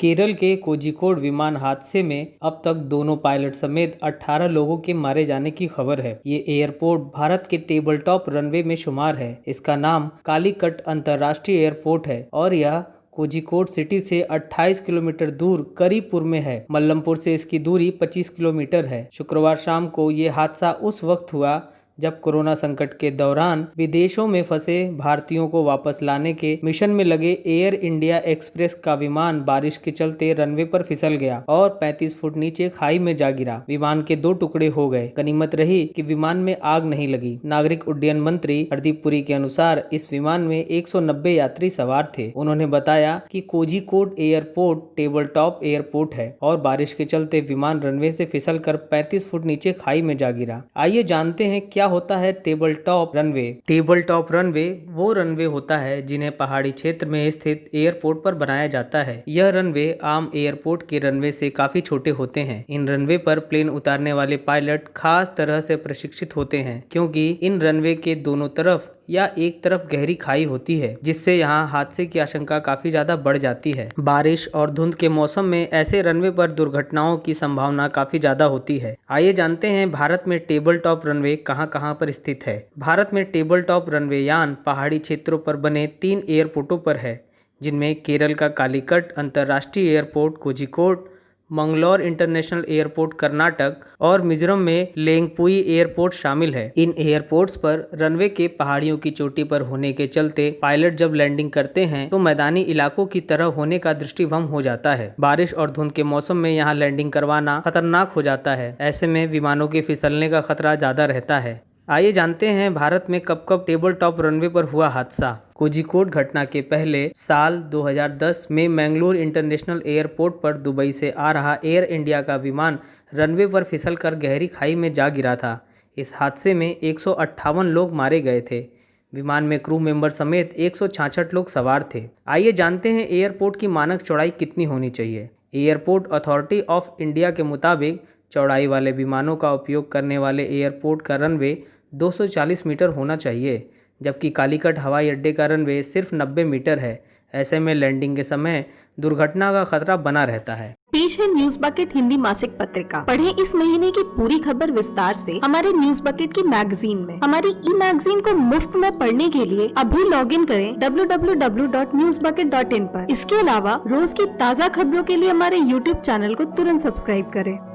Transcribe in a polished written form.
केरल के कोझिकोड विमान हादसे में अब तक दोनों पायलट समेत 18 लोगों के मारे जाने की खबर है। ये एयरपोर्ट भारत के टेबल टॉप रनवे में शुमार है। इसका नाम कालीकट अंतर्राष्ट्रीय एयरपोर्ट है और यह कोझिकोड सिटी से 28 किलोमीटर दूर करीपुर में है। मल्लमपुर से इसकी दूरी 25 किलोमीटर है। शुक्रवार शाम को ये हादसा उस वक्त हुआ जब कोरोना संकट के दौरान विदेशों में फंसे भारतीयों को वापस लाने के मिशन में लगे एयर इंडिया एक्सप्रेस का विमान बारिश के चलते रनवे पर फिसल गया और 35 फुट नीचे खाई में जा गिरा। विमान के 2 टुकड़े हो गए। गनीमत रही कि विमान में आग नहीं लगी। नागरिक उड्डयन मंत्री हरदीप पुरी के अनुसार इस विमान में 190 यात्री सवार थे। उन्होंने बताया कि Kozhikode airport table top airport है और बारिश के चलते विमान रनवे से फिसल कर 35 फुट नीचे खाई में जा गिरा। आइए जानते हैं क्या होता है table top runway. Table top runway वो रनवे होता है जिन्हें पहाड़ी क्षेत्र में स्थित एयरपोर्ट पर बनाया जाता है। यह रनवे आम एयरपोर्ट के रनवे से काफी छोटे होते हैं। इन रनवे पर प्लेन उतारने वाले पायलट खास तरह से प्रशिक्षित होते हैं क्योंकि इन रनवे के दोनों तरफ या एक तरफ गहरी खाई होती है, जिससे यहाँ हादसे की आशंका काफी ज्यादा बढ़ जाती है। बारिश और धुंध के मौसम में ऐसे रनवे पर दुर्घटनाओं की संभावना काफी ज्यादा होती है। आइए जानते हैं भारत में टेबल टॉप रनवे कहाँ कहाँ पर स्थित है। भारत में टेबल टॉप रनवे यान पहाड़ी क्षेत्रों पर बने 3 एयरपोर्टों पर है, जिनमें केरल का कालीकट अंतर्राष्ट्रीय airport Kozhikode, Mangalore international airport Karnataka और मिजोरम में लेंगपुई एयरपोर्ट शामिल है। इन एयरपोर्ट्स पर रनवे के पहाड़ियों की चोटी पर होने के चलते पायलट जब लैंडिंग करते हैं तो मैदानी इलाकों की तरह होने का दृष्टिभंग हो जाता है। बारिश और धुंध के मौसम में यहाँ लैंडिंग करवाना खतरनाक हो जाता है। ऐसे में विमानों के फिसलने का खतरा ज्यादा रहता है। आइए जानते हैं भारत में कब कब टेबल टॉप रनवे पर हुआ हादसा। कोझिकोड घटना के पहले साल 2010 में मैंगलोर इंटरनेशनल एयरपोर्ट पर दुबई से आ रहा एयर इंडिया का विमान रनवे पर फिसलकर गहरी खाई में जा गिरा था। इस हादसे में 158 लोग मारे गए थे। विमान में क्रू मेंबर समेत 166 लोग सवार थे। आइए जानते हैं एयरपोर्ट की मानक चौड़ाई कितनी होनी चाहिए। एयरपोर्ट अथॉरिटी ऑफ इंडिया के मुताबिक चौड़ाई वाले विमानों का उपयोग करने वाले एयरपोर्ट का रनवे 240 मीटर होना चाहिए, जबकि कालीकट हवाई अड्डे का रनवे सिर्फ 90 मीटर है। ऐसे में लैंडिंग के समय दुर्घटना का खतरा बना रहता है। पेश है न्यूज बकेट हिंदी मासिक पत्रिका। पढ़ें इस महीने की पूरी खबर विस्तार से हमारे न्यूज बकेट की मैगजीन में। हमारी ई मैगजीन को मुफ्त में पढ़ने के लिए अभी लॉग इन करें www.newsbucket.in पर। इसके अलावा रोज की ताज़ा खबरों के लिए हमारे YouTube चैनल को तुरंत सब्सक्राइब करें।